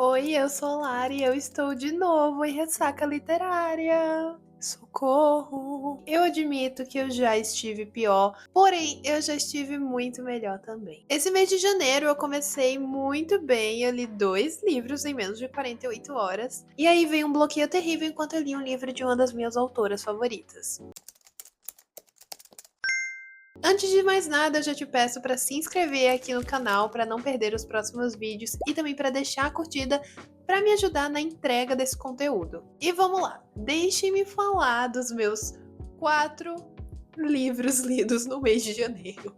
Oi, eu sou Lara e eu estou de novo em Ressaca Literária. Socorro! Eu admito que eu já estive pior, porém eu já estive muito melhor também. Esse mês de janeiro eu comecei muito bem, eu li 2 livros em menos de 48 horas, e aí veio um bloqueio terrível enquanto eu li um livro de uma das minhas autoras favoritas. Antes de mais nada, eu já te peço para se inscrever aqui no canal para não perder os próximos vídeos e também para deixar a curtida para me ajudar na entrega desse conteúdo. E vamos lá, deixe-me falar dos meus 4 livros lidos no mês de janeiro.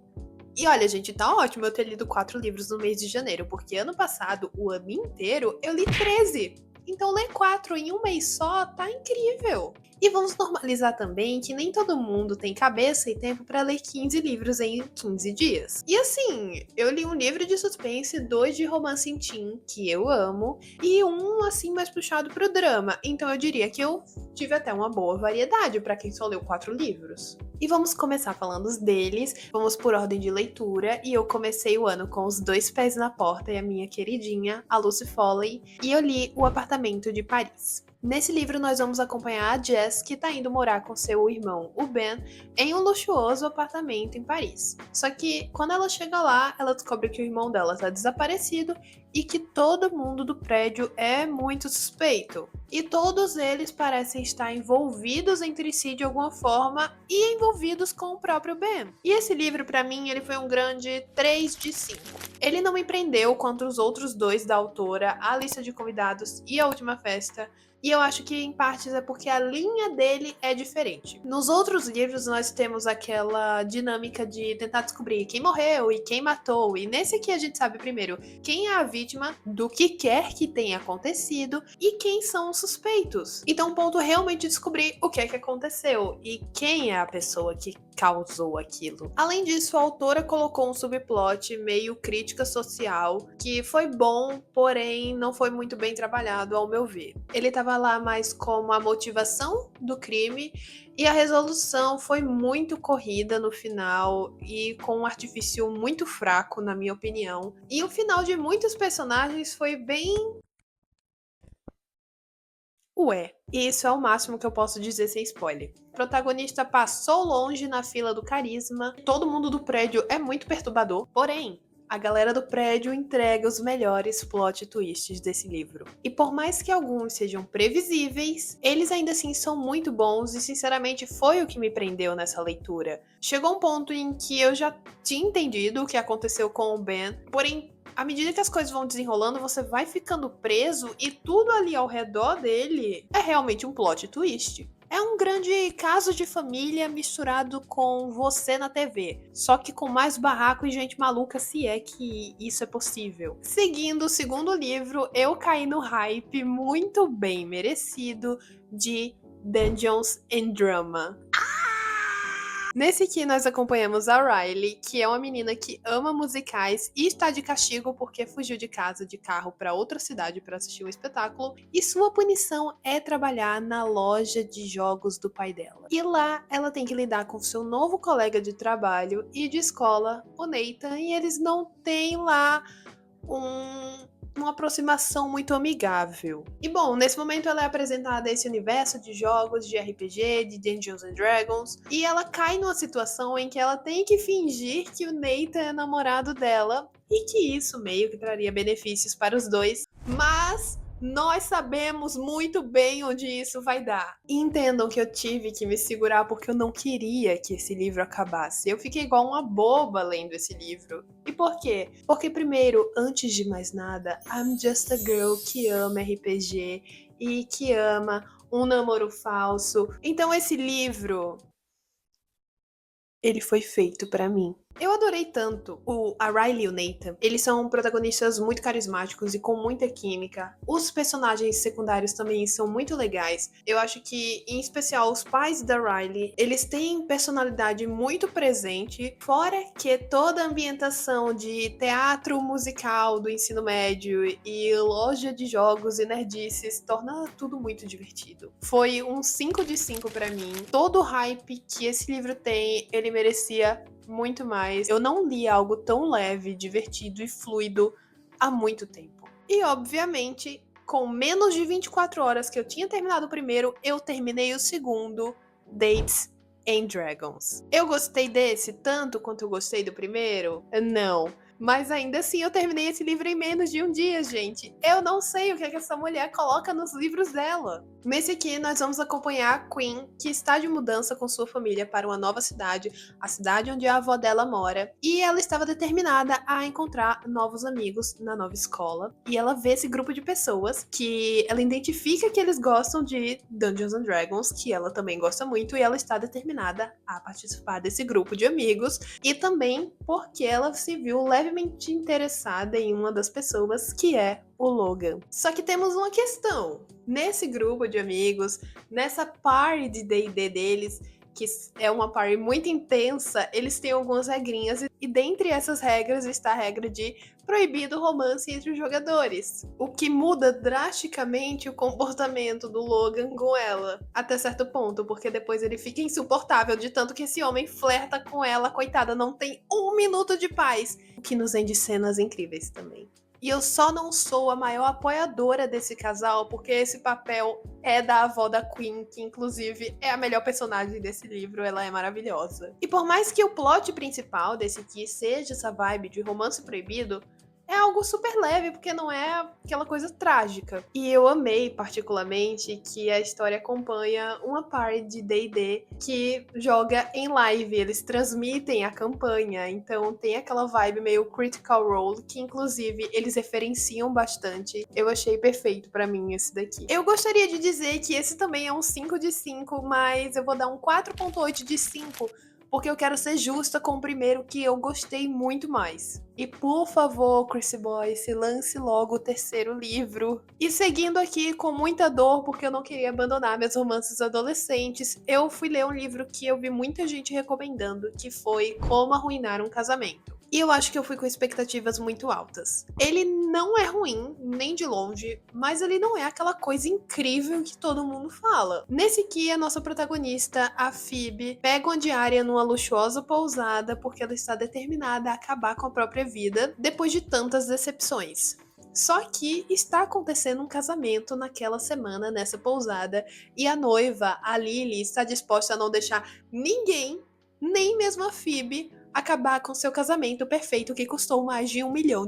E olha, gente, tá ótimo eu ter lido 4 livros no mês de janeiro, porque ano passado, o ano inteiro, eu li 13. Então ler 4 em um mês só tá incrível. E vamos normalizar também que nem todo mundo tem cabeça e tempo pra ler 15 livros em 15 dias. E assim, eu li um livro de suspense, 2 de romance em teen, que eu amo, e um assim mais puxado pro drama. Então eu diria que eu tive até uma boa variedade pra quem só leu 4 livros. E vamos começar falando deles, vamos por ordem de leitura, e eu comecei o ano com Os Dois Pés na Porta e a minha queridinha, a Lucy Foley, e eu li O Apartamento de Paris. Nesse livro nós vamos acompanhar a Jess, que tá indo morar com seu irmão, o Ben, em um luxuoso apartamento em Paris. Só que quando ela chega lá, ela descobre que o irmão dela tá desaparecido e que todo mundo do prédio é muito suspeito. E todos eles parecem estar envolvidos entre si de alguma forma e envolvidos com o próprio Ben. E esse livro, pra mim, ele foi um grande 3 de 5. Ele não me prendeu quanto os outros 2 da autora, A Lista de Convidados e A Última Festa, e eu acho que em partes é porque a linha dele é diferente. Nos outros livros nós temos aquela dinâmica de tentar descobrir quem morreu e quem matou, e nesse aqui a gente sabe primeiro quem é a vítima, do que quer que tenha acontecido e quem são os suspeitos. Então o ponto é realmente descobrir o que é que aconteceu e quem é a pessoa que causou aquilo. Além disso, a autora colocou um subplot meio crítica social que foi bom, porém não foi muito bem trabalhado ao meu ver. Ele estava lá mais como a motivação do crime e a resolução foi muito corrida no final e com um artifício muito fraco, na minha opinião. E o final de muitos personagens foi bem ué, e isso é o máximo que eu posso dizer sem spoiler. O protagonista passou longe na fila do carisma, todo mundo do prédio é muito perturbador, porém, a galera do prédio entrega os melhores plot twists desse livro. E por mais que alguns sejam previsíveis, eles ainda assim são muito bons e sinceramente foi o que me prendeu nessa leitura. Chegou um ponto em que eu já tinha entendido o que aconteceu com o Ben, porém à medida que as coisas vão desenrolando, você vai ficando preso e tudo ali ao redor dele é realmente um plot twist. É um grande caso de família misturado com você na TV, só que com mais barraco e gente maluca, se é que isso é possível. Seguindo o segundo livro, eu caí no hype muito bem merecido de Dungeons and Drama. Nesse aqui nós acompanhamos a Riley, que é uma menina que ama musicais e está de castigo porque fugiu de casa de carro para outra cidade para assistir um espetáculo, e sua punição é trabalhar na loja de jogos do pai dela. E lá ela tem que lidar com seu novo colega de trabalho e de escola, o Nathan, e eles não têm lá uma aproximação muito amigável. E bom, nesse momento ela é apresentada a esse universo de jogos de RPG, de Dungeons and Dragons, e ela cai numa situação em que ela tem que fingir que o Nathan é namorado dela e que isso meio que traria benefícios para os dois, mas nós sabemos muito bem onde isso vai dar. E entendam que eu tive que me segurar porque eu não queria que esse livro acabasse. Eu fiquei igual uma boba lendo esse livro. E por quê? Porque, primeiro, antes de mais nada, I'm just a girl que ama RPG e que ama um namoro falso. Então, esse livro, ele foi feito pra mim. Eu adorei tanto a Riley e o Nathan. Eles são protagonistas muito carismáticos e com muita química. Os personagens secundários também são muito legais. Eu acho que, em especial, os pais da Riley, eles têm personalidade muito presente, fora que toda a ambientação de teatro musical do ensino médio e loja de jogos e nerdices torna tudo muito divertido. Foi um 5 de 5 pra mim. Todo o hype que esse livro tem, ele merecia muito mais. Eu não li algo tão leve, divertido e fluido há muito tempo. E, obviamente, com menos de 24 horas que eu tinha terminado o primeiro, eu terminei o segundo, Dates and Dragons. Eu gostei desse tanto quanto eu gostei do primeiro? Não. Mas ainda assim eu terminei esse livro em menos de um dia, gente. Eu não sei o que essa mulher coloca nos livros dela. Nesse aqui, nós vamos acompanhar a Queen, que está de mudança com sua família para uma nova cidade, a cidade onde a avó dela mora. E ela estava determinada a encontrar novos amigos na nova escola. E ela vê esse grupo de pessoas que ela identifica que eles gostam de Dungeons and Dragons, que ela também gosta muito, e ela está determinada a participar desse grupo de amigos. E também porque ela se viu levemente interessada em uma das pessoas, que é o Logan. Só que temos uma questão. Nesse grupo de amigos, nessa party de D&D deles, que é uma party muito intensa, eles têm algumas regrinhas e dentre essas regras está a regra de proibido romance entre os jogadores, o que muda drasticamente o comportamento do Logan com ela, até certo ponto, porque depois ele fica insuportável de tanto que esse homem flerta com ela, coitada, não tem um minuto de paz, o que nos rende cenas incríveis também. E eu só não sou a maior apoiadora desse casal, porque esse papel é da avó da Queen, que inclusive é a melhor personagem desse livro, ela é maravilhosa. E por mais que o plot principal desse aqui seja essa vibe de romance proibido, é algo super leve, porque não é aquela coisa trágica. E eu amei, particularmente, que a história acompanha uma party de D&D que joga em live. Eles transmitem a campanha, então tem aquela vibe meio Critical Role, que inclusive eles referenciam bastante. Eu achei perfeito pra mim esse daqui. Eu gostaria de dizer que esse também é um 5 de 5, mas eu vou dar um 4.8 de 5, porque eu quero ser justa com o primeiro, que eu gostei muito mais. E por favor, Chrissy Boyce, lance logo o terceiro livro. E seguindo aqui com muita dor, porque eu não queria abandonar meus romances adolescentes, eu fui ler um livro que eu vi muita gente recomendando, que foi Como Arruinar um Casamento. E eu acho que eu fui com expectativas muito altas. Ele não é ruim, nem de longe, mas ele não é aquela coisa incrível que todo mundo fala. Nesse aqui, a nossa protagonista, a Phoebe, pega uma diária numa luxuosa pousada porque ela está determinada a acabar com a própria vida depois de tantas decepções. Só que está acontecendo um casamento naquela semana, nessa pousada, e a noiva, a Lily, está disposta a não deixar ninguém, nem mesmo a Phoebe, acabar com seu casamento perfeito que custou mais de $1 milhão.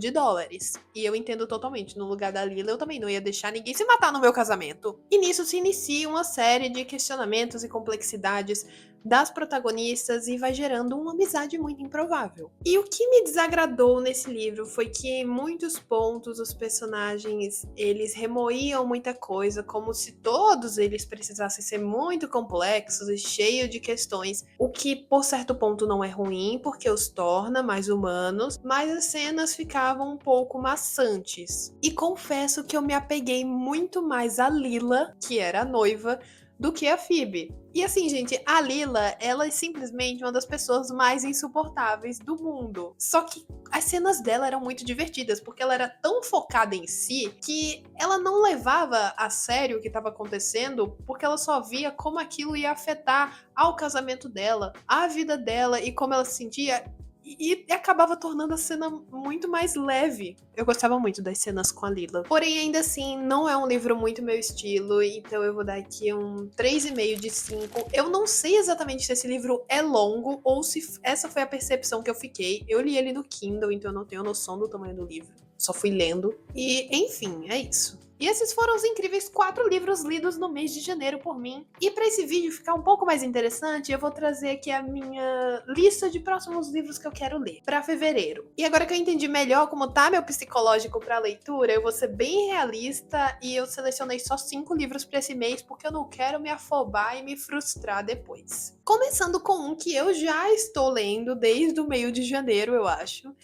E eu entendo totalmente, no lugar da Lila, eu também não ia deixar ninguém se matar no meu casamento. E nisso se inicia uma série de questionamentos e complexidades das protagonistas e vai gerando uma amizade muito improvável. E o que me desagradou nesse livro foi que em muitos pontos os personagens, eles remoíam muita coisa, como se todos eles precisassem ser muito complexos e cheios de questões, o que por certo ponto não é ruim, porque os torna mais humanos, mas as cenas ficavam um pouco maçantes. E confesso que eu me apeguei muito mais a Lila, que era a noiva, do que a Phoebe. E assim, gente, a Lila, ela é simplesmente uma das pessoas mais insuportáveis do mundo. Só que as cenas dela eram muito divertidas, porque ela era tão focada em si que ela não levava a sério o que estava acontecendo, porque ela só via como aquilo ia afetar ao casamento dela, a vida dela e como ela se sentia. E acabava tornando a cena muito mais leve. Eu gostava muito das cenas com a Lila. Porém, ainda assim, não é um livro muito meu estilo, então eu vou dar aqui um 3,5 de 5. Eu não sei exatamente se esse livro é longo ou se essa foi a percepção que eu fiquei. Eu li ele no Kindle, então eu não tenho noção do tamanho do livro. Só fui lendo. E, enfim, é isso. E esses foram os incríveis 4 livros lidos no mês de janeiro por mim. E para esse vídeo ficar um pouco mais interessante, eu vou trazer aqui a minha lista de próximos livros que eu quero ler para fevereiro. E agora que eu entendi melhor como tá meu psicológico para leitura, eu vou ser bem realista e eu selecionei só 5 livros para esse mês porque eu não quero me afobar e me frustrar depois. Começando com um que eu já estou lendo desde o meio de janeiro, eu acho.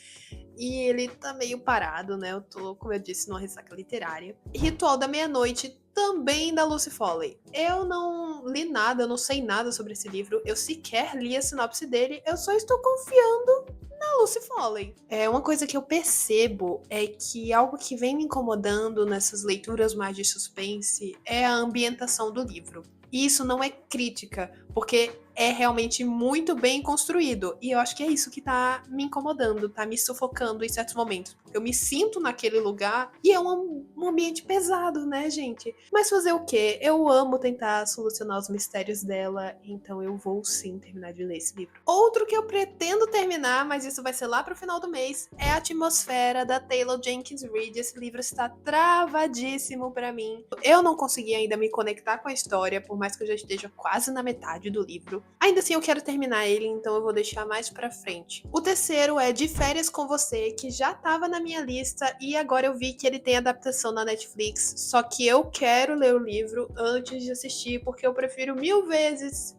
E ele tá meio parado, né? Eu tô, como eu disse, numa ressaca literária. Ritual da Meia-Noite, também da Lucy Foley. Eu não li nada, eu não sei nada sobre esse livro. Eu sequer li a sinopse dele. Eu só estou confiando na Lucy Foley. Uma coisa que eu percebo é que algo que vem me incomodando nessas leituras mais de suspense é a ambientação do livro. E isso não é crítica, porque é realmente muito bem construído. E eu acho que é isso que tá me incomodando, tá me sufocando em certos momentos. Eu me sinto naquele lugar e é um ambiente pesado, né, gente? Mas fazer o quê? Eu amo tentar solucionar os mistérios dela, então eu vou sim terminar de ler esse livro. Outro que eu pretendo terminar, mas isso vai ser lá pro final do mês, é A Atmosfera, da Taylor Jenkins Reid. Esse livro está travadíssimo pra mim. Eu não consegui ainda me conectar com a história, por mais que eu já esteja quase na metade do livro. Ainda assim, eu quero terminar ele, então eu vou deixar mais pra frente. O terceiro é De Férias com Você, que já tava na minha lista e agora eu vi que ele tem adaptação na Netflix. Só que eu quero ler o livro antes de assistir, porque eu prefiro mil vezes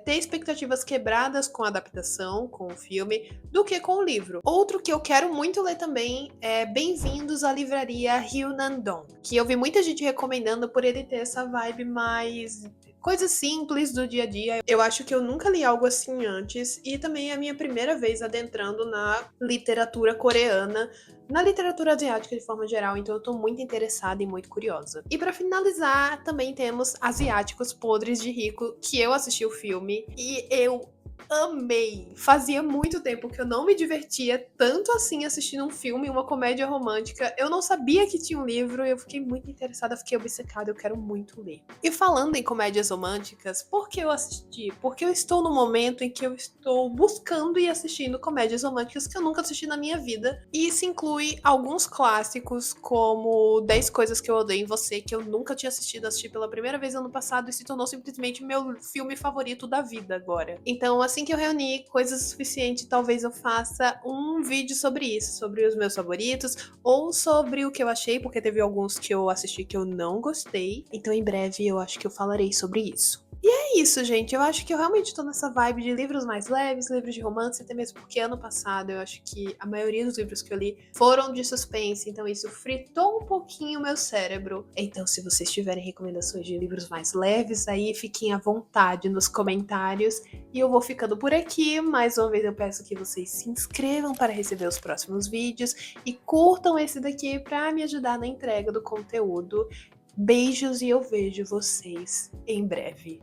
ter expectativas quebradas com a adaptação, com o filme, do que com o livro. Outro que eu quero muito ler também é Bem-vindos à Livraria Ryunandong, que eu vi muita gente recomendando por ele ter essa vibe mais coisas simples do dia a dia. Eu acho que eu nunca li algo assim antes e também é a minha primeira vez adentrando na literatura coreana, na literatura asiática de forma geral, então eu tô muito interessada e muito curiosa. E pra finalizar, também temos Asiáticos Podres de Rico, que eu assisti o filme e eu amei. Fazia muito tempo que eu não me divertia tanto assim assistindo um filme, uma comédia romântica. Eu não sabia que tinha um livro e eu fiquei muito interessada, fiquei obcecada, eu quero muito ler. E falando em comédias românticas, por que eu assisti? Porque eu estou no momento em que eu estou buscando e assistindo comédias românticas que eu nunca assisti na minha vida. E isso inclui alguns clássicos, como 10 Coisas que Eu Odeio em Você, que eu nunca tinha assistido, assisti pela primeira vez ano passado e se tornou simplesmente meu filme favorito da vida agora. Então, assim que eu reunir coisas suficientes, talvez eu faça um vídeo sobre isso, sobre os meus favoritos, ou sobre o que eu achei, porque teve alguns que eu assisti que eu não gostei. Então, em breve, eu acho que eu falarei sobre isso. E é isso, gente. Eu acho que eu realmente tô nessa vibe de livros mais leves, livros de romance, até mesmo porque ano passado eu acho que a maioria dos livros que eu li foram de suspense, então isso fritou um pouquinho o meu cérebro. Então, se vocês tiverem recomendações de livros mais leves, aí fiquem à vontade nos comentários. E eu vou ficando por aqui. Mais uma vez eu peço que vocês se inscrevam para receber os próximos vídeos e curtam esse daqui para me ajudar na entrega do conteúdo. Beijos e eu vejo vocês em breve.